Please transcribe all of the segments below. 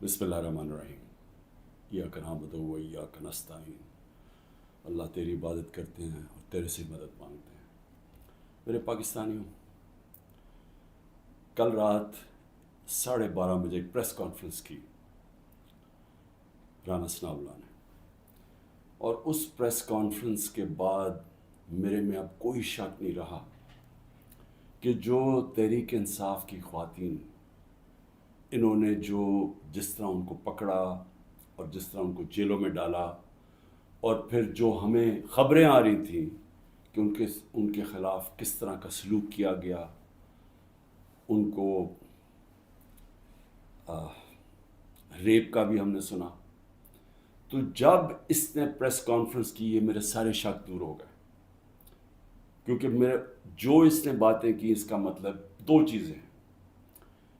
بسم اللہ الرحمن الرحیم۔ ایاک نعبد و ایاک نستعین۔ اللہ تیری عبادت کرتے ہیں اور تیرے سے مدد مانگتے ہیں۔ میرے پاکستانیوں، کل رات 12:30 بجے ایک پریس کانفرنس کی رانا ثناء اللہ نے، اور اس پریس کانفرنس کے بعد میرے میں اب کوئی شک نہیں رہا کہ جو تحریک انصاف کی خواتین، انہوں نے جس طرح ان کو پکڑا اور جس طرح ان کو جیلوں میں ڈالا، اور پھر جو ہمیں خبریں آ رہی تھیں کہ ان کے خلاف کس طرح کا سلوک کیا گیا، ان کو ریپ کا بھی ہم نے سنا، تو جب اس نے پریس کانفرنس کی یہ میرے سارے شک دور ہو گئے، کیونکہ اس نے باتیں کی، اس کا مطلب دو چیزیں ہیں۔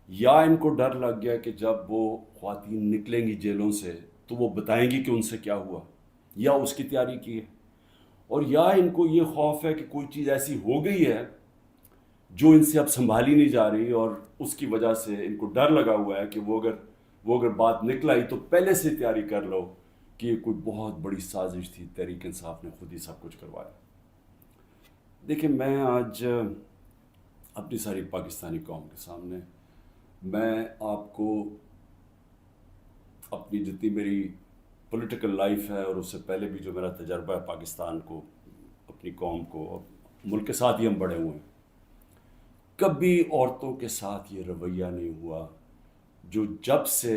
یا ان کو ڈر لگ گیا کہ جب وہ خواتین نکلیں گی جیلوں سے تو وہ بتائیں گی کہ ان سے کیا ہوا، یا اس کی تیاری کی ہے، اور یا ان کو یہ خوف ہے کہ کوئی چیز ایسی ہو گئی ہے جو ان سے اب سنبھالی نہیں جا رہی، اور اس کی وجہ سے ان کو ڈر لگا ہوا ہے کہ وہ اگر بات نکل آئی تو پہلے سے تیاری کر لو کہ یہ کوئی بہت بڑی سازش تھی، تحریک انصاف نے خود ہی سب کچھ کروایا۔ دیکھیں، میں آج اپنی ساری پاکستانی قوم کے سامنے میں آپ کو اپنی جتنی میری پولیٹیکل لائف ہے اور اس سے پہلے بھی جو میرا تجربہ ہے پاکستان کو، اپنی قوم کو، اور ملک کے ساتھ ہی ہم بڑے ہوئے ہیں، کبھی عورتوں کے ساتھ یہ رویہ نہیں ہوا جو جب سے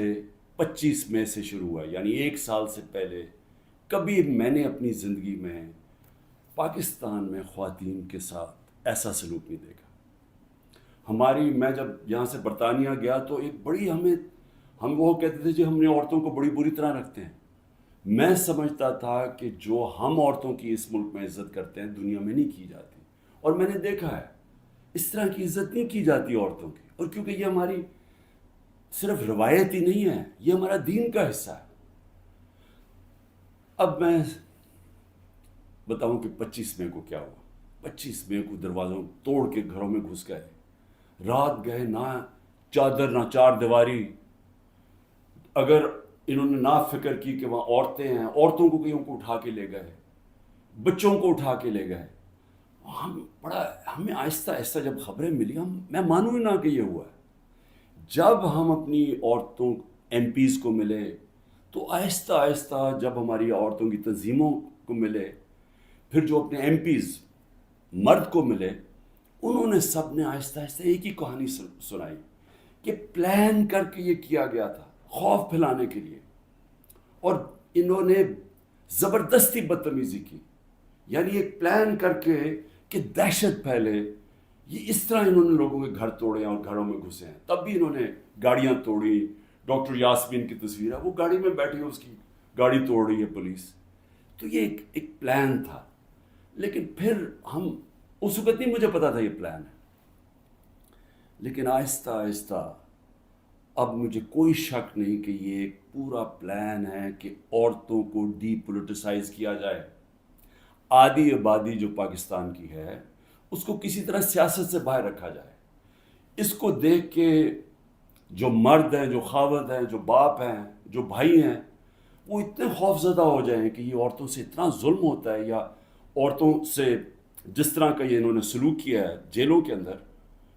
25 مئی سے شروع ہوا، یعنی 1 سال سے پہلے کبھی میں نے اپنی زندگی میں پاکستان میں خواتین کے ساتھ ایسا سلوک نہیں دیکھا۔ میں جب یہاں سے برطانیہ گیا تو ایک بڑی ہم وہ کہتے تھے ہم نے عورتوں کو بڑی بری طرح رکھتے ہیں۔ میں سمجھتا تھا کہ جو ہم عورتوں کی اس ملک میں عزت کرتے ہیں دنیا میں نہیں کی جاتی، اور میں نے دیکھا ہے اس طرح کی عزت نہیں کی جاتی عورتوں کی، اور کیونکہ یہ ہماری صرف روایت ہی نہیں ہے، یہ ہمارا دین کا حصہ ہے۔ اب میں بتاؤں کہ 25 مئی کو کیا ہوا۔ 25 مئی کو دروازوں توڑ کے گھروں میں گھس گئے، رات گئے، نہ چادر نہ چار دیواری۔ اگر انہوں نے نہ فکر کی کہ وہاں عورتیں ہیں، عورتوں کو کہیں کو اٹھا کے لے گئے، بچوں کو اٹھا کے لے گئے۔ ہمیں آہستہ آہستہ جب خبریں ملی، میں مانوں ہی نہ کہ یہ ہوا ہے۔ جب ہم اپنی عورتوں ایم پیز کو ملے تو آہستہ آہستہ جب ہماری عورتوں کی تنظیموں کو ملے، پھر جو اپنے ایم پیز مرد کو ملے، انہوں نے سب نے آہستہ آہستہ ایک ہی کہانی سنائی کہ پلان کر کے یہ کیا گیا تھا خوف پھیلانے کے لیے، اور انہوں نے زبردستی بدتمیزی کی، یعنی ایک پلان کر کے کہ دہشت پھیلے۔ یہ اس طرح انہوں نے لوگوں کے گھر توڑے اور گھروں میں گھسے ہیں۔ تب بھی انہوں نے گاڑیاں توڑی۔ ڈاکٹر یاسمین کی تصویر ہے، وہ گاڑی میں بیٹھی ہے، اس کی گاڑی توڑ رہی ہے پولیس۔ تو یہ ایک پلان تھا، لیکن پھر اس وقت نہیں مجھے پتا تھا یہ پلان ہے، لیکن آہستہ آہستہ اب مجھے کوئی شک نہیں کہ یہ ایک پورا پلان ہے کہ عورتوں کو ڈی پولیٹیسائز کیا جائے۔ آدھی آبادی جو پاکستان کی ہے اس کو کسی طرح سیاست سے باہر رکھا جائے۔ اس کو دیکھ کے جو مرد ہیں، جو خاوند ہیں، جو باپ ہیں، جو بھائی ہیں، وہ اتنے خوف زدہ ہو جائیں کہ یہ عورتوں سے اتنا ظلم ہوتا ہے، یا عورتوں سے جس طرح کا یہ انہوں نے سلوک کیا ہے جیلوں کے اندر،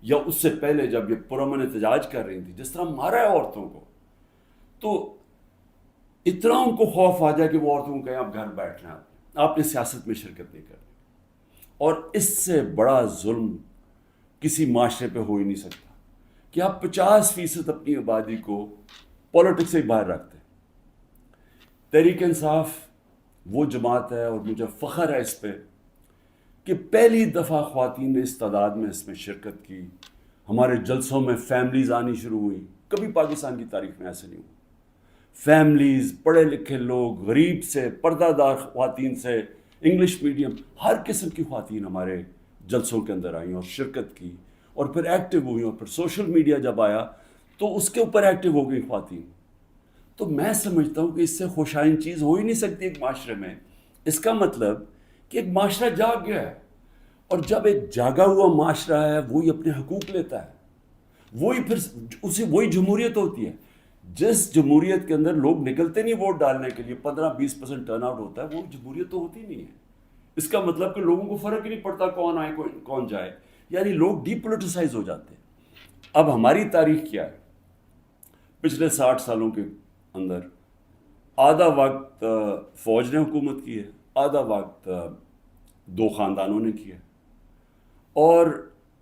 یا اس سے پہلے جب یہ پرامن احتجاج کر رہی تھی جس طرح مارا ہے عورتوں کو، تو اتنا ان کو خوف آ جائے کہ وہ عورتوں کو کہیں آپ گھر بیٹھ رہے ہیں، آپ نے سیاست میں شرکت نہیں کرنی۔ اور اس سے بڑا ظلم کسی معاشرے پہ ہو ہی نہیں سکتا کہ آپ 50% اپنی آبادی کو پولیٹکس سے باہر رکھتے ہیں۔ تحریک انصاف وہ جماعت ہے، اور مجھے فخر ہے اس پہ کہ پہلی دفعہ خواتین نے اس تعداد میں اس میں شرکت کی۔ ہمارے جلسوں میں فیملیز آنی شروع ہوئی، کبھی پاکستان کی تاریخ میں ایسے نہیں ہوا۔ فیملیز، پڑھے لکھے لوگ، غریب سے، پردہ دار خواتین سے، انگلش میڈیم، ہر قسم کی خواتین ہمارے جلسوں کے اندر آئیں اور شرکت کی، اور پھر ایکٹیو ہوئیں، اور پھر سوشل میڈیا جب آیا تو اس کے اوپر ایکٹیو ہو گئی خواتین۔ تو میں سمجھتا ہوں کہ اس سے خوشائن چیز ہو ہی نہیں سکتی ایک معاشرے میں۔ اس کا مطلب کہ ایک معاشرہ جاگ گیا ہے، اور جب ایک جاگا ہوا معاشرہ ہے وہی اپنے حقوق لیتا ہے، وہی جمہوریت ہوتی ہے۔ جس جمہوریت کے اندر لوگ نکلتے نہیں ووٹ ڈالنے کے لیے، 15-20% ٹرن آؤٹ ہوتا ہے، وہ جمہوریت تو ہوتی نہیں ہے. اس کا مطلب کہ لوگوں کو فرق ہی نہیں پڑتا کون آئے کون جائے، یعنی لوگ ڈی پولیٹیسائز ہو جاتے ہیں. اب ہماری تاریخ کیا ہے؟ پچھلے 60 سالوں کے اندر آدھا وقت فوج نے حکومت کی ہے، آدھا وقت دو خاندانوں نے کیا. اور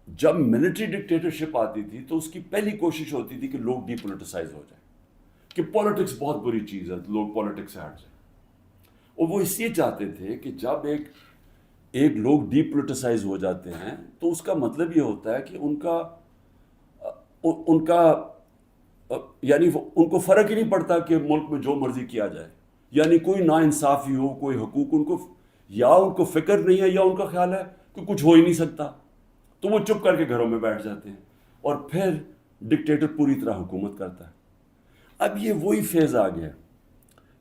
جب ملٹری ڈکٹیٹرشپ آتی تھی تو اس کی پہلی کوشش ہوتی تھی کہ لوگ ڈی پولیٹیسائز ہو جائیں، کہ پالیٹکس بہت بری چیز ہے، لوگ پالیٹکس سے ہٹ جائیں. اور وہ اس لیے چاہتے تھے کہ جب ایک لوگ ڈی پولیٹیسائز ہو جاتے ہیں تو اس کا مطلب یہ ہوتا ہے کہ ان کا یعنی ان کو فرق ہی نہیں پڑتا کہ ملک میں جو مرضی کیا جائے، یعنی کوئی نا انصافی ہو، کوئی حقوق ان کو فکر نہیں ہے، یا ان کا خیال ہے کہ کچھ ہو ہی نہیں سکتا، تو وہ چپ کر کے گھروں میں بیٹھ جاتے ہیں اور پھر ڈکٹیٹر پوری طرح حکومت کرتا ہے. اب یہ وہی فیز آ گیا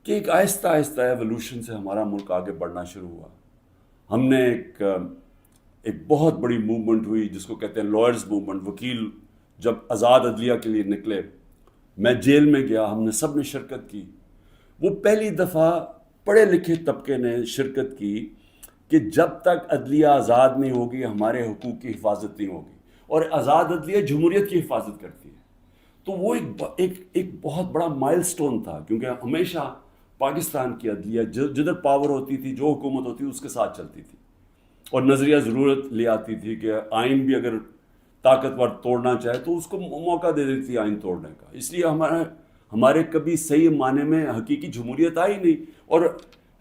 کہ ایک آہستہ آہستہ ایوولوشن سے ہمارا ملک آگے بڑھنا شروع ہوا. ہم نے ایک بہت بڑی موومنٹ ہوئی جس کو کہتے ہیں لائرز موومنٹ. وکیل جب آزاد عدلیہ کے لیے نکلے، میں جیل میں گیا، ہم نے سب نے شرکت کی. وہ پہلی دفعہ پڑھے لکھے طبقے نے شرکت کی کہ جب تک عدلیہ آزاد نہیں ہوگی ہمارے حقوق کی حفاظت نہیں ہوگی، اور آزاد عدلیہ جمہوریت کی حفاظت کرتی ہے. تو وہ ایک بہت بڑا مائل سٹون تھا، کیونکہ ہمیشہ پاکستان کی عدلیہ جدھر پاور ہوتی تھی، جو حکومت ہوتی تھی اس کے ساتھ چلتی تھی، اور نظریہ ضرورت لے آتی تھی کہ آئین بھی اگر طاقتور توڑنا چاہے تو اس کو موقع دے دیتی تھی آئین توڑنے کا. اس لیے ہمارے کبھی صحیح معنی میں حقیقی جمہوریت آئی نہیں. اور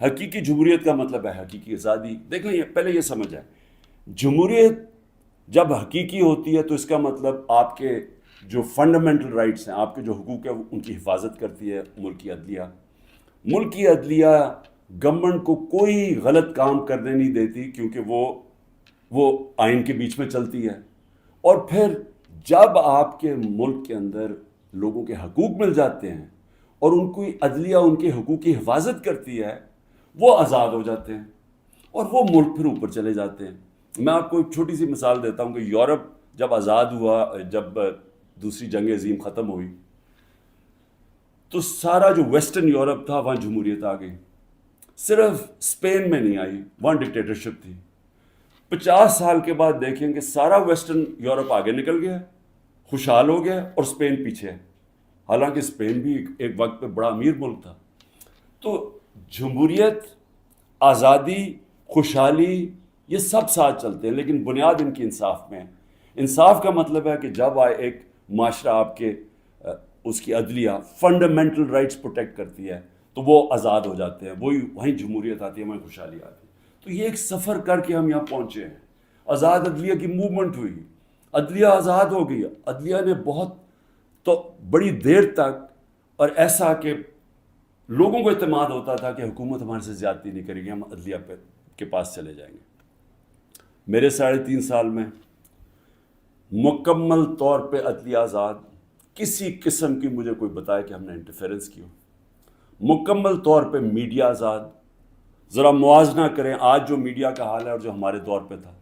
حقیقی جمہوریت کا مطلب ہے حقیقی آزادی. دیکھیں پہلے یہ سمجھ آئے، جمہوریت جب حقیقی ہوتی ہے تو اس کا مطلب آپ کے جو فنڈامنٹل رائٹس ہیں، آپ کے جو حقوق ہیں، ان کی حفاظت کرتی ہے ملکی عدلیہ. ملکی عدلیہ گورنمنٹ کو کوئی غلط کام کرنے نہیں دیتی، کیونکہ وہ آئین کے بیچ میں چلتی ہے. اور پھر جب آپ کے ملک کے اندر لوگوں کے حقوق مل جاتے ہیں اور ان کی عدلیہ ان کے حقوق کی حفاظت کرتی ہے، وہ آزاد ہو جاتے ہیں اور وہ ملک پھر اوپر چلے جاتے ہیں. میں آپ کو ایک چھوٹی سی مثال دیتا ہوں کہ یورپ جب آزاد ہوا، جب دوسری جنگ عظیم ختم ہوئی، تو سارا جو ویسٹرن یورپ تھا وہاں جمہوریت آ گئی. صرف اسپین میں نہیں آئی، وہاں ڈکٹیٹرشپ تھی. 50 سال کے بعد دیکھیں کہ سارا ویسٹرن یورپ آگے نکل گیا، خوشحال ہو گیا، اور اسپین پیچھے ہے. حالانکہ اسپین بھی ایک وقت پہ بڑا امیر ملک تھا. تو جمہوریت، آزادی، خوشحالی، یہ سب ساتھ چلتے ہیں، لیکن بنیاد ان کی انصاف میں ہے. انصاف کا مطلب ہے کہ جب ایک معاشرہ آپ کے اس کی عدلیہ فنڈامنٹل رائٹس پروٹیکٹ کرتی ہے تو وہ آزاد ہو جاتے ہیں، وہیں جمہوریت آتی ہے، وہیں خوشحالی آتی ہے. تو یہ ایک سفر کر کے ہم یہاں پہنچے ہیں. آزاد عدلیہ کی موومنٹ ہوئی، عدلیہ آزاد ہو گئی. عدلیہ نے بہت تو بڑی دیر تک، اور ایسا کہ لوگوں کو اعتماد ہوتا تھا کہ حکومت ہمارے سے زیادتی نہیں کرے گی، ہم عدلیہ کے پاس چلے جائیں گے. میرے 3.5 سال میں مکمل طور پہ عدلیہ آزاد، کسی قسم کی مجھے کوئی بتائے کہ ہم نے انٹرفیرنس کی ہو. مکمل طور پہ میڈیا آزاد. ذرا موازنہ کریں آج جو میڈیا کا حال ہے اور جو ہمارے دور پہ تھا.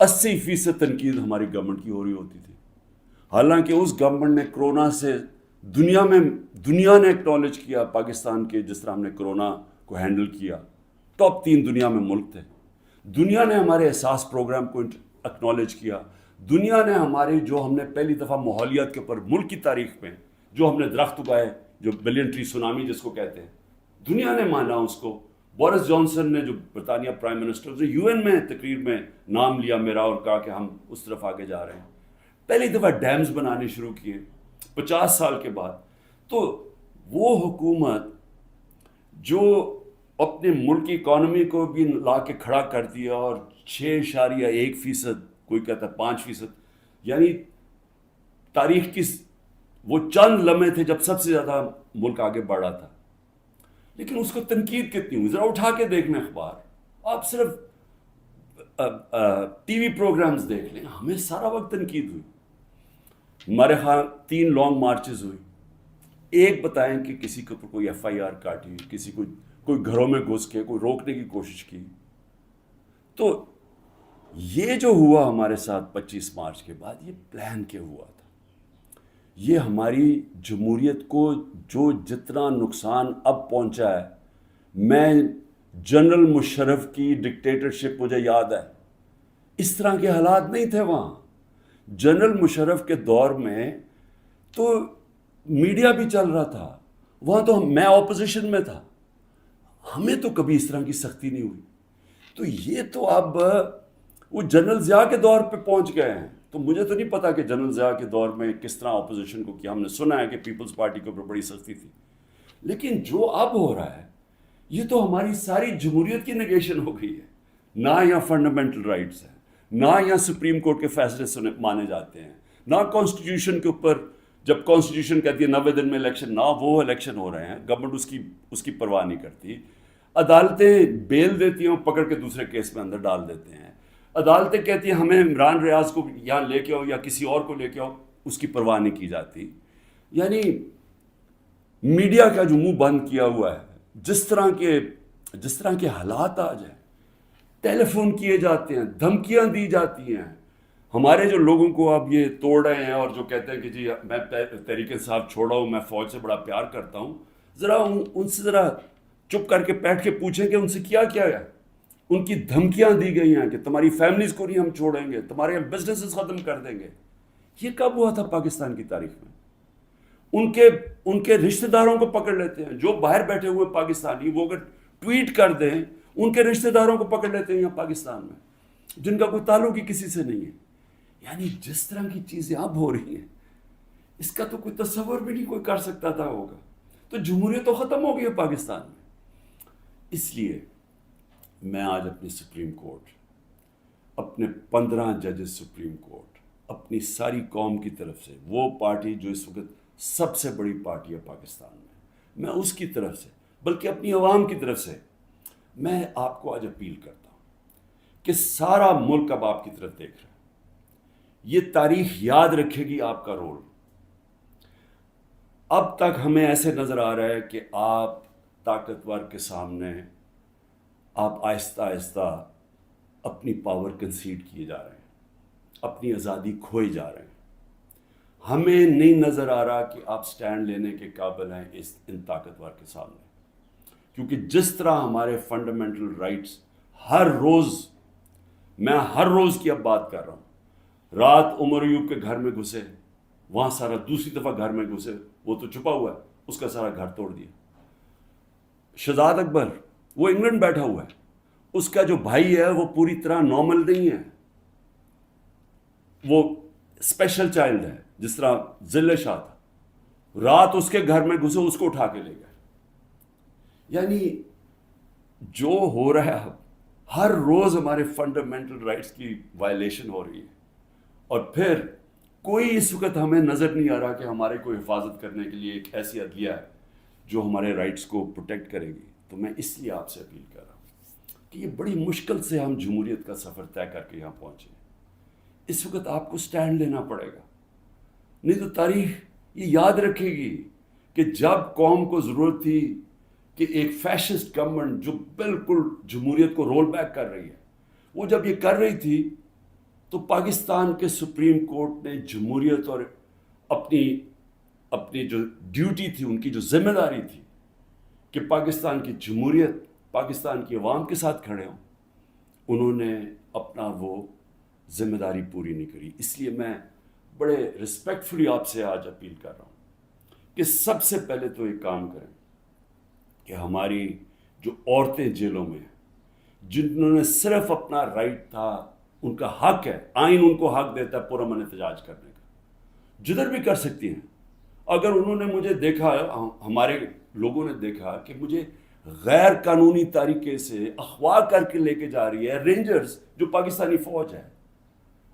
80% تنقید ہماری گورنمنٹ کی ہو رہی ہوتی تھی، حالانکہ اس گورنمنٹ نے کرونا سے دنیا نے ایکنالج کیا پاکستان کے، جس طرح ہم نے کرونا کو ہینڈل کیا. ٹاپ 3 دنیا میں ملک تھے. دنیا نے ہمارے احساس پروگرام کو ایکنالج کیا. دنیا نے ہمارے جو ہم نے پہلی دفعہ ماحولیات کے اوپر ملک کی تاریخ میں جو ہم نے درخت اگائے، جو بلین ٹری سونامی جس کو کہتے ہیں، دنیا نے مانا اس کو. بورس جانسن نے، جو برطانیہ پرائم منسٹر، نے یو این میں تقریر میں نام لیا میرا اور کہا کہ ہم اس طرف آگے جا رہے ہیں. پہلی دفعہ ڈیمز بنانے شروع کیے 50 سال کے بعد. تو وہ حکومت جو اپنے ملک کی اکانومی کو بھی لا کے کھڑا کر دیا، اور 6.1%، کوئی کہتا ہے 5%، یعنی تاریخ کی وہ چند لمحے تھے جب سب سے زیادہ ملک آگے بڑھا تھا. لیکن اس کو تنقید کتنی ہوئی؟ ذرا اٹھا کے دیکھنا اخبار، آپ صرف ٹی وی پروگرامز دیکھ لیں، ہمیں سارا وقت تنقید ہوئی. ہمارے ہاں 3 لانگ مارچز ہوئی. ایک بتائیں کہ کسی کے اوپر کوئی FIR کاٹی، کسی کو کوئی گھروں میں گھس کے کوئی روکنے کی کوشش کی. تو یہ جو ہوا ہمارے ساتھ 25 مارچ کے بعد، یہ پلان کے ہوا تھا. یہ ہماری جمہوریت کو جو جتنا نقصان اب پہنچا ہے، میں جنرل مشرف کی ڈکٹیٹرشپ مجھے یاد ہے، اس طرح کے حالات نہیں تھے وہاں. جنرل مشرف کے دور میں تو میڈیا بھی چل رہا تھا، وہاں تو میں اپوزیشن میں تھا، ہمیں تو کبھی اس طرح کی سختی نہیں ہوئی. تو یہ تو اب وہ جنرل ضیاء کے دور پہ پہنچ گئے ہیں. تو مجھے تو نہیں پتا کہ جنرل ضیاء کے دور میں کس طرح اپوزیشن کو کیا. ہم نے سنا ہے کہ پیپلز پارٹی کے اوپر بڑی سختی تھی، لیکن جو اب ہو رہا ہے یہ تو ہماری ساری جمہوریت کی نگیشن ہو گئی ہے. نہ یہاں فنڈامنٹل رائٹس ہیں، نہ یہاں سپریم کورٹ کے فیصلے مانے جاتے ہیں، نہ کانسٹیٹیوشن کے اوپر جب کانسٹیٹیوشن کہتی ہے 90 دن میں الیکشن، نہ وہ الیکشن ہو رہے ہیں. گورنمنٹ اس کی پرواہ نہیں کرتی. عدالتیں بیل دیتی ہیں، پکڑ کے دوسرے کیس میں اندر ڈال دیتے ہیں. عدالتیں کہتی ہیں ہمیں عمران ریاض کو یہاں لے کے آؤ یا کسی اور کو لے کے آؤ، اس کی پرواہ نہیں کی جاتی. یعنی میڈیا کا جو منہ بند کیا ہوا ہے، جس طرح کے حالات آ جائیں، ٹیلی فون کیے جاتے ہیں، دھمکیاں دی جاتی ہیں. ہمارے جو لوگوں کو اب یہ توڑ رہے ہیں اور جو کہتے ہیں کہ جی میں تحریک انصاف چھوڑا ہوں، میں فوج سے بڑا پیار کرتا ہوں، ذرا ان سے ذرا چپ کر کے بیٹھ کے پوچھیں کہ ان سے کیا کیا ہے. ان کی دھمکیاں دی گئی ہیں کہ تمہاری فیملیز کو نہیں ہم چھوڑیں گے، تمہارے بزنسز ختم کر دیں گے. یہ کب ہوا تھا پاکستان کی تاریخ میں؟ ان کے رشتہ داروں کو پکڑ لیتے ہیں، جو باہر بیٹھے ہوئے پاکستانی، وہ اگر ٹویٹ کر دیں ان کے رشتہ داروں کو پکڑ لیتے ہیں یہاں پاکستان میں، جن کا کوئی تعلق ہی کسی سے نہیں ہے. یعنی جس طرح کی چیزیں اب ہو رہی ہیں اس کا تو کوئی تصور بھی نہیں کوئی کر سکتا تھا ہوگا. تو جمہوریت تو ختم ہو گئی ہے پاکستان میں. اس لیے میں آج اپنی سپریم کورٹ، اپنے 15 ججز سپریم کورٹ، اپنی ساری قوم کی طرف سے، وہ پارٹی جو اس وقت سب سے بڑی پارٹی ہے پاکستان میں اس کی طرف سے، بلکہ اپنی عوام کی طرف سے میں آپ کو آج اپیل کرتا ہوں کہ سارا ملک اب آپ کی طرف دیکھ رہا ہے. یہ تاریخ یاد رکھے گی آپ کا رول. اب تک ہمیں ایسے نظر آ رہا ہے کہ آپ طاقتور کے سامنے آپ آہستہ آہستہ اپنی پاور کنسیڈ کیے جا رہے ہیں، اپنی آزادی کھوئے جا رہے ہیں. ہمیں نہیں نظر آ رہا کہ آپ سٹینڈ لینے کے قابل ہیں ان طاقتور کے سامنے، کیونکہ جس طرح ہمارے فنڈامنٹل رائٹس میں ہر روز کی اب بات کر رہا ہوں. رات عمر ایوب کے گھر میں گھسے، وہاں سارا دوسری دفعہ گھر میں گھسے، وہ تو چھپا ہوا ہے، اس کا سارا گھر توڑ دیا. شہزاد اکبر وہ انگلینڈ بیٹھا ہوا ہے، اس کا جو بھائی ہے وہ پوری طرح نارمل نہیں ہے، وہ اسپیشل چائلڈ ہے، جس طرح ذل شاہ تھا. رات اس کے گھر میں گھسے، اس کو اٹھا کے لے گئے. یعنی جو ہو رہا ہے ہر روز ہمارے فنڈامنٹل رائٹس کی وائلیشن ہو رہی ہے، اور پھر کوئی اس وقت ہمیں نظر نہیں آ رہا کہ ہمارے کو حفاظت کرنے کے لیے ایک ایسی عدلیہ ہے جو ہمارے رائٹس کو پروٹیکٹ کرے گی. تو میں اس لیے آپ سے اپیل کر رہا ہوں کہ یہ بڑی مشکل سے ہم جمہوریت کا سفر طے کر کے یہاں پہنچے. اس وقت آپ کو سٹینڈ لینا پڑے گا، نہیں تو تاریخ یہ یاد رکھے گی کہ جب قوم کو ضرورت تھی کہ ایک فیشسٹ گورنمنٹ جو بالکل جمہوریت کو رول بیک کر رہی ہے، وہ جب یہ کر رہی تھی تو پاکستان کے سپریم کورٹ نے جمہوریت اور اپنی جو ڈیوٹی تھی، ان کی جو ذمہ داری تھی کہ پاکستان کی جمہوریت پاکستان کی عوام کے ساتھ کھڑے ہوں، انہوں نے اپنا وہ ذمہ داری پوری نہیں کری. اس لیے میں بڑے رسپیکٹفلی آپ سے آج اپیل کر رہا ہوں کہ سب سے پہلے تو ایک کام کریں کہ ہماری جو عورتیں جیلوں میں ہیں، جنہوں نے صرف اپنا رائٹ تھا، ان کا حق ہے، آئین ان کو حق دیتا ہے پرامن احتجاج کرنے کا، جدھر بھی کر سکتی ہیں. اگر انہوں نے مجھے دیکھا، ہمارے لوگوں نے دیکھا کہ مجھے غیر قانونی طریقے سے اغوا کر کے لے کے جا رہی ہے رینجرز جو پاکستانی فوج ہے،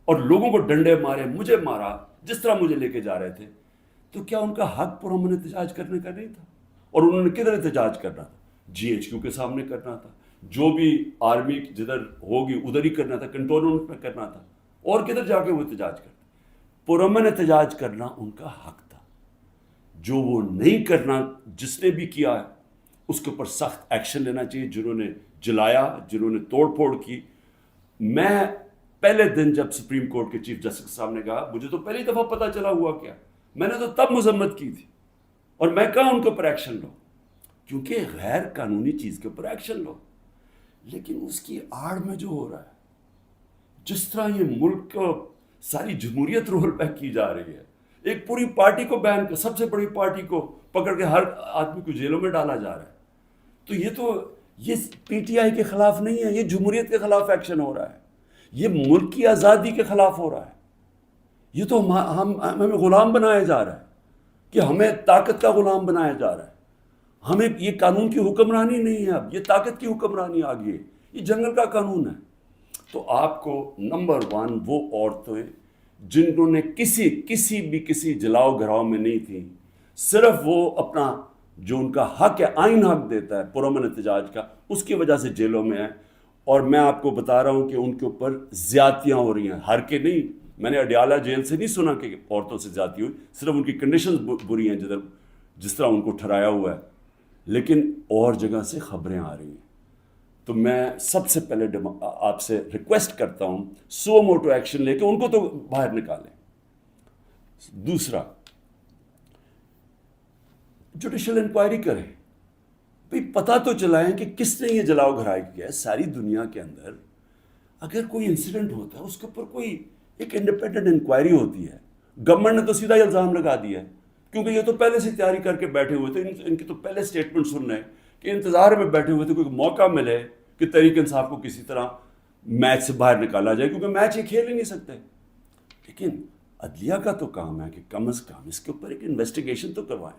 اور لوگوں کو ڈنڈے مارے، مجھے مارا جس طرح مجھے لے کے جا رہے تھے، تو کیا ان کا حق پرامن احتجاج کرنے کا نہیں تھا؟ اور انہوں نے کدھر احتجاج کرنا تھا؟ GHQ کے سامنے کرنا تھا، جو بھی آرمی جدھر ہوگی ادھر ہی کرنا تھا، کنٹونمنٹ میں کرنا تھا، اور کدھر جا کے وہ احتجاج کرتے. پرامن احتجاج کرنا ان کا حق تھا. جو وہ نہیں کرنا، جس نے بھی کیا ہے اس کے اوپر سخت ایکشن لینا چاہیے. جنہوں نے جلایا، جنہوں نے توڑ پھوڑ کی. میں پہلے دن جب سپریم کورٹ کے چیف جسٹس صاحب نے کہا، مجھے تو پہلی دفعہ پتہ چلا ہوا کیا، میں نے تو تب مذمت کی تھی، اور میں کہا ان کے اوپر ایکشن لو، کیونکہ غیر قانونی چیز کے اوپر ایکشن لو. لیکن اس کی آڑ میں جو ہو رہا ہے، جس طرح یہ ملک کو ساری جمہوریت رول بیک کی جا رہی ہے، ایک پوری پارٹی کو بین کر، سب سے بڑی پارٹی کو پکڑ کے ہر آدمی کو جیلوں میں ڈالا جا رہا ہے، تو یہ پی ٹی آئی کے خلاف نہیں ہے، یہ جمہوریت کے خلاف ایکشن ہو رہا ہے، یہ ملک کی آزادی کے خلاف ہو رہا ہے. یہ تو ہمیں غلام بنایا جا رہا ہے، کہ ہمیں طاقت کا غلام بنایا جا رہا ہے. ہمیں یہ قانون کی حکمرانی نہیں ہے، اب یہ طاقت کی حکمرانی آ گئی ہے، یہ جنگل کا قانون ہے. تو آپ کو نمبر 1 وہ عورتیں جنہوں نے کسی جلاؤ گھراؤ میں نہیں تھیں، صرف وہ اپنا جو ان کا حق ہے، آئین حق دیتا ہے پرامن احتجاج کا، اس کی وجہ سے جیلوں میں ہیں. اور میں آپ کو بتا رہا ہوں کہ ان کے اوپر زیادتیاں ہو رہی ہیں، ہر کے نہیں. میں نے اڈیالہ جیل سے نہیں سنا کہ عورتوں سے زیادتی ہوئی، صرف ان کی کنڈیشنز بری ہیں جس طرح ان کو ٹھہرایا ہوا ہے، لیکن اور جگہ سے خبریں آ رہی ہیں. تو میں سب سے پہلے آپ سے ریکویسٹ کرتا ہوں، سو موٹو ایکشن لے کے ان کو تو باہر نکالیں. دوسرا، جوڈیشل انکوائری کریں، بھئی پتہ تو چلائیں کہ کس نے یہ جلاؤ گھرائی کیا ہے. ساری دنیا کے اندر اگر کوئی انسیڈنٹ ہوتا ہے، اس کے اوپر کوئی ایک انڈیپینڈنٹ انکوائری ہوتی ہے. گورنمنٹ نے تو سیدھا الزام لگا دیا ہے، کیونکہ یہ تو پہلے سے تیاری کر کے بیٹھے ہوئے تھے. ان کی تو پہلے سٹیٹمنٹ سن رہے ہیں کہ انتظار میں بیٹھے ہوئے تھے کوئی موقع ملے کہ تحریک انصاف کو کسی طرح میچ سے باہر نکالا جائے، کیونکہ میچ یہ کھیل ہی نہیں سکتے. لیکن عدلیہ کا تو کام ہے کہ کم از کم اس کے اوپر ایک انویسٹیگیشن تو کروائیں،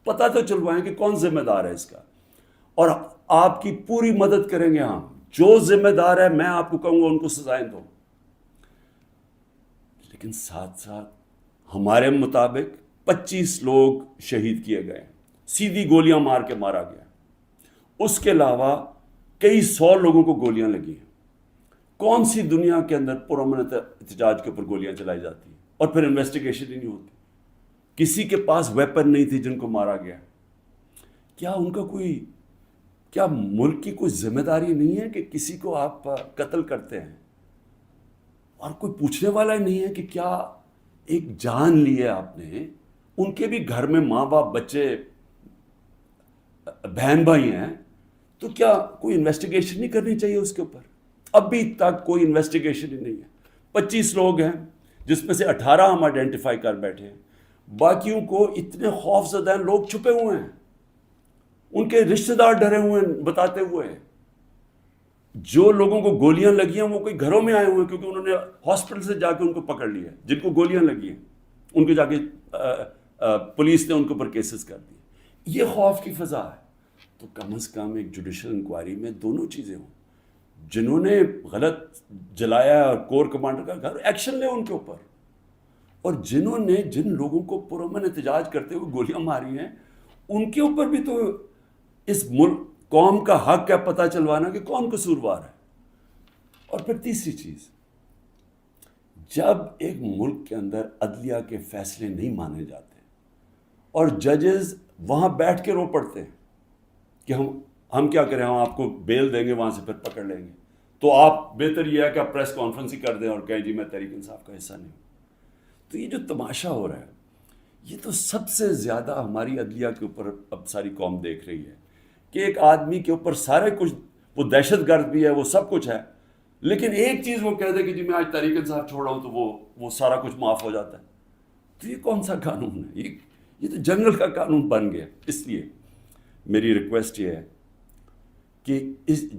پتہ تو چلوائیں کہ کون ذمہ دار ہے اس کا. اور آپ کی پوری مدد کریں گے ہم، جو ذمہ دار ہے میں آپ کو کہوں گا ان کو سزائیں دو. لیکن ساتھ ساتھ ہمارے مطابق 25 لوگ شہید کیے گئے، سیدھی گولیاں مار کے مارا گیا. اس کے علاوہ کئی 100 لوگوں کو گولیاں لگی ہیں. کون سی دنیا کے اندر پرامن احتجاج کے اوپر گولیاں چلائی جاتی ہیں اور پھر انویسٹیگیشن ہی نہیں ہوتی؟ کسی کے پاس ویپن نہیں تھی جن کو مارا گیا. کیا ملک کی کوئی ذمہ داری نہیں ہے کہ کسی کو آپ قتل کرتے ہیں اور کوئی پوچھنے والا ہی نہیں ہے کہ کیا ایک جان لی ہے آپ نے؟ ان کے بھی گھر میں ماں باپ، بچے، بہن بھائی ہیں، تو کیا کوئی انویسٹیگیشن نہیں کرنی چاہیے اس کے اوپر؟ ابھی تک کوئی انویسٹیگیشن ہی نہیں ہے. 25 لوگ ہیں جس میں سے 18 ہم آئیڈینٹیفائی کر بیٹھے ہیں، باقیوں کو اتنے خوف زدہ ہیں، لوگ چھپے ہوئے ہیں، ان کے رشتہ دار ڈرے ہوئے ہیں بتاتے ہوئے. جو لوگوں کو گولیاں لگی ہیں وہ کوئی گھروں میں آئے ہوئے ہیں، کیونکہ انہوں نے ہاسپٹل سے جا کے ان کو پکڑ لیا ہے. جن کو گولیاں لگی ہیں ان کو جا کے پولیس نے ان کے اوپر کیسز کر دیے. یہ خوف کی فضا ہے. تو کم از کم ایک جوڈیشل انکوائری میں دونوں چیزیں ہوں. جنہوں نے غلط جلایا اور کور کمانڈر کا گھر، ایکشن لے ان کے اوپر. اور جن لوگوں کو پرامن احتجاج کرتے ہوئے گولیاں ماری ہیں، ان کے اوپر بھی تو اس ملک قوم کا حق ہے پتہ چلوانا کہ کون قصوروار ہے. اور پھر تیسری چیز، جب ایک ملک کے اندر عدلیہ کے فیصلے نہیں مانے جاتے اور ججز وہاں بیٹھ کے رو پڑتے ہیں کہ ہم کیا کریں، ہم آپ کو بیل دیں گے، وہاں سے پھر پکڑ لیں گے، تو آپ بہتر یہ ہے کہ آپ پریس کانفرنس ہی کر دیں اور کہیں جی میں تحریک انصاف کا حصہ نہیں ہوں. تو یہ جو تماشا ہو رہا ہے، یہ تو سب سے زیادہ ہماری عدلیہ کے اوپر اب ساری قوم دیکھ رہی ہے کہ ایک آدمی کے اوپر سارے کچھ، وہ دہشت گرد بھی ہے، وہ سب کچھ ہے، لیکن ایک چیز وہ کہہ دے کہ جی میں آج تحریک انصاف چھوڑ رہا ہوں تو وہ سارا کچھ معاف ہو جاتا ہے. تو یہ کون سا قانون ہے؟ یہ تو جنگل کا قانون بن گیا. اس لیے میری ریکویسٹ یہ ہے کہ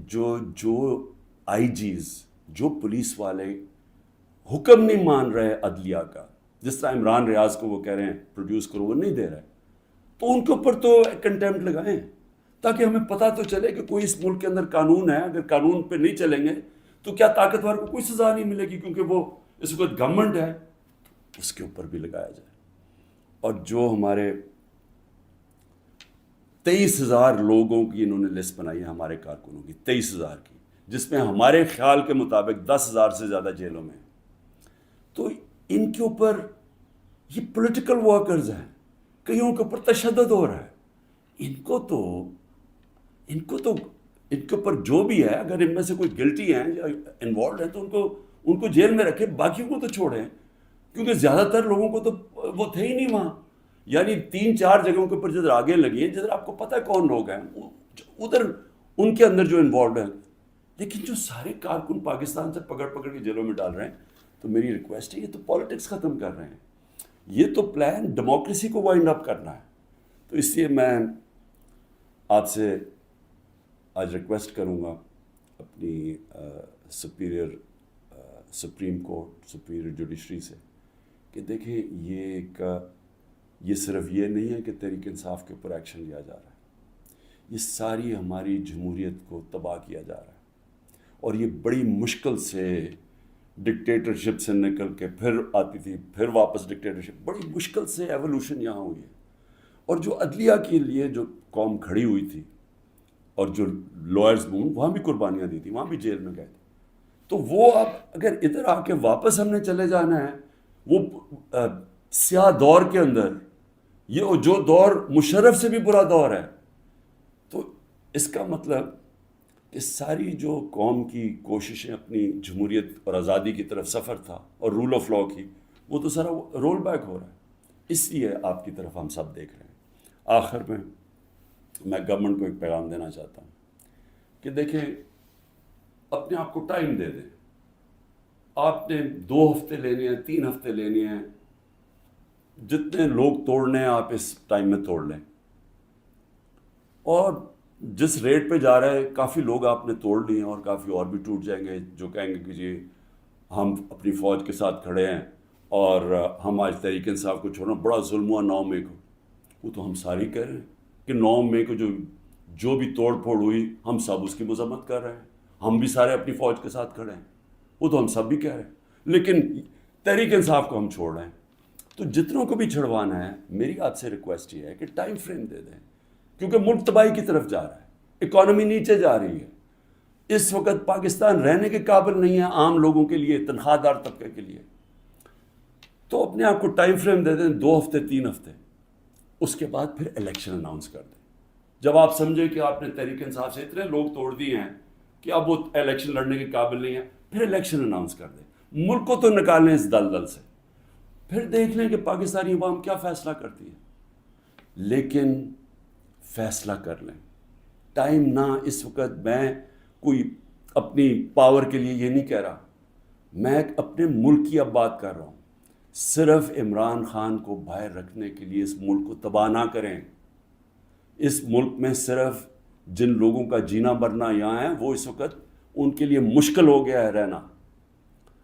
جو آئی جیز، جو پولیس والے حکم نہیں مان رہے عدلیہ کا، جس طرح عمران ریاض کو وہ کہہ رہے ہیں پروڈیوس کرو، وہ نہیں دے رہے، تو ان کے اوپر تو کنٹیمپٹ لگائیں تاکہ ہمیں پتہ تو چلے کہ کوئی اس ملک کے اندر قانون ہے. اگر قانون پہ نہیں چلیں گے تو کیا طاقتور کو کوئی سزا نہیں ملے گی، کیونکہ وہ اس وقت گورنمنٹ ہے. اس کے اوپر بھی لگایا جائے. اور جو ہمارے 23,000 لوگوں کی انہوں نے لسٹ بنائی ہے ہمارے کارکنوں کی، 23,000 کی، جس میں ہمارے خیال کے مطابق 10,000 سے زیادہ جیلوں میں ہیں. تو ان کے اوپر یہ پولیٹیکل ورکرز ہیں، کئیوں کے اوپر تشدد ہو رہا ہے. ان کے اوپر جو بھی ہے، اگر ان میں سے کوئی گلٹی ہیں یا انوالوڈ ہیں تو ان کو جیل میں رکھیں، باقیوں کو تو چھوڑیں. کیونکہ زیادہ تر لوگوں کو تو وہ تھے ہی نہیں وہاں. یعنی 3-4 جگہوں کے اوپر جدھر آگے لگی ہیں، جدھر آپ کو پتہ ہے کون لوگ ہیں ادھر ان کے اندر جو انوالوڈ ہیں. لیکن جو سارے کارکن پاکستان سے پکڑ کے جیلوں میں ڈال رہے ہیں، تو میری ریکویسٹ ہے یہ تو پالیٹکس ختم کر رہے ہیں، یہ تو پلان ڈیموکریسی کو وائنڈ اپ کرنا ہے. تو اس لیے میں آپ سے آج ریکویسٹ کروں گا اپنی سپریم کورٹ، سپیریئر جوڈیشری سے، کہ دیکھیں یہ صرف یہ نہیں ہے کہ تحریک انصاف کے اوپر ایکشن لیا جا رہا ہے، یہ ساری ہماری جمہوریت کو تباہ کیا جا رہا ہے. اور یہ بڑی مشکل سے ڈکٹیٹرشپ سے نکل کے پھر آتی تھی، پھر واپس ڈکٹیٹرشپ، بڑی مشکل سے ایولیوشن یہاں ہوئی ہے. اور جو عدلیہ کے لیے جو قوم کھڑی ہوئی تھی اور جو لائرز وہاں بھی قربانیاں دی تھی، وہاں بھی جیل میں گئے تھے. تو وہ اب اگر ادھر آ کے واپس ہم نے چلے جانا ہے وہ سیاہ دور کے اندر، یہ جو دور مشرف سے بھی برا دور ہے، تو اس کا مطلب کہ ساری جو قوم کی کوششیں اپنی جمہوریت اور آزادی کی طرف سفر تھا اور رول آف لاء کی، وہ تو سارا رول بیک ہو رہا ہے. اس لیے آپ کی طرف ہم سب دیکھ رہے ہیں. آخر میں گورنمنٹ کو ایک پیغام دینا چاہتا ہوں کہ دیکھیں، اپنے آپ کو ٹائم دے دیں. آپ نے 2 ہفتے لینے ہیں، 3 ہفتے لینے ہیں، جتنے لوگ توڑنے ہیں آپ اس ٹائم میں توڑ لیں. اور جس ریٹ پہ جا رہا ہے کافی لوگ آپ نے توڑ لیے ہیں، اور کافی اور بھی ٹوٹ جائیں گے جو کہیں گے کہ جی ہم اپنی فوج کے ساتھ کھڑے ہیں اور ہم آج تحریک انصاف کو چھوڑنا، بڑا ظلم ہوا 9 مئی کو. وہ تو ہم سارے کہہ رہے ہیں کہ 9 مئی کو جو بھی توڑ پھوڑ ہوئی، ہم سب اس کی مذمت کر رہے ہیں، ہم بھی سارے اپنی فوج کے ساتھ کھڑے ہیں. وہ تو ہم سب بھی کہہ رہے ہیں، لیکن تحریک انصاف کو ہم چھوڑ رہے ہیں. تو جتنوں کو بھی چھڑوانا ہے، میری آپ سے ریکویسٹ یہ ہے کہ ٹائم فریم دے دیں، کیونکہ ملک تباہی کی طرف جا رہا ہے، اکانومی نیچے جا رہی ہے. اس وقت پاکستان رہنے کے قابل نہیں ہے عام لوگوں کے لیے، تنخواہ دار طبقے کے لیے. تو اپنے آپ کو ٹائم فریم دے دیں، 2 ہفتے 3 ہفتے، اس کے بعد پھر الیکشن اناؤنس کر دیں. جب آپ سمجھیں کہ آپ نے تحریک انصاف سے اتنے لوگ توڑ دیے ہیں کہ اب وہ الیکشن لڑنے کے قابل نہیں ہے، پھر الیکشن اناؤنس کر دیں. ملک کو تو نکالیں اس دلدل سے، پھر دیکھ لیں کہ پاکستانی عوام کیا فیصلہ کرتی ہے. لیکن فیصلہ کر لیں، ٹائم نہ اس وقت. میں کوئی اپنی پاور کے لیے یہ نہیں کہہ رہا، میں اپنے ملک کی اب بات کر رہا ہوں. صرف عمران خان کو باہر رکھنے کے لیے اس ملک کو تباہ نہ کریں. اس ملک میں صرف جن لوگوں کا جینا مرنا یہاں ہے، وہ اس وقت ان کے لیے مشکل ہو گیا ہے رہنا.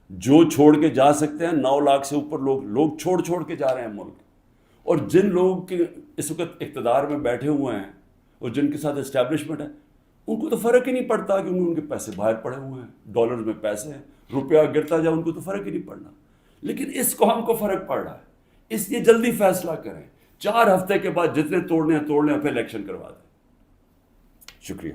جو چھوڑ کے جا سکتے ہیں، 9 لاکھ سے اوپر لوگ چھوڑ کے جا رہے ہیں ملک. اور جن لوگ کے اس وقت اقتدار میں بیٹھے ہوئے ہیں اور جن کے ساتھ اسٹیبلشمنٹ ہے، ان کو تو فرق ہی نہیں پڑتا کہ ان کے پیسے باہر پڑے ہوئے ہیں، ڈالر میں پیسے ہیں، روپیہ گرتا جائے ان کو تو فرق ہی نہیں پڑنا. لیکن اس قوم کو فرق پڑ رہا ہے. اس لیے جلدی فیصلہ کریں. 4 ہفتے کے بعد جتنے توڑنے ہیں توڑ لیں، پھر الیکشن کروا دیں. شکریہ.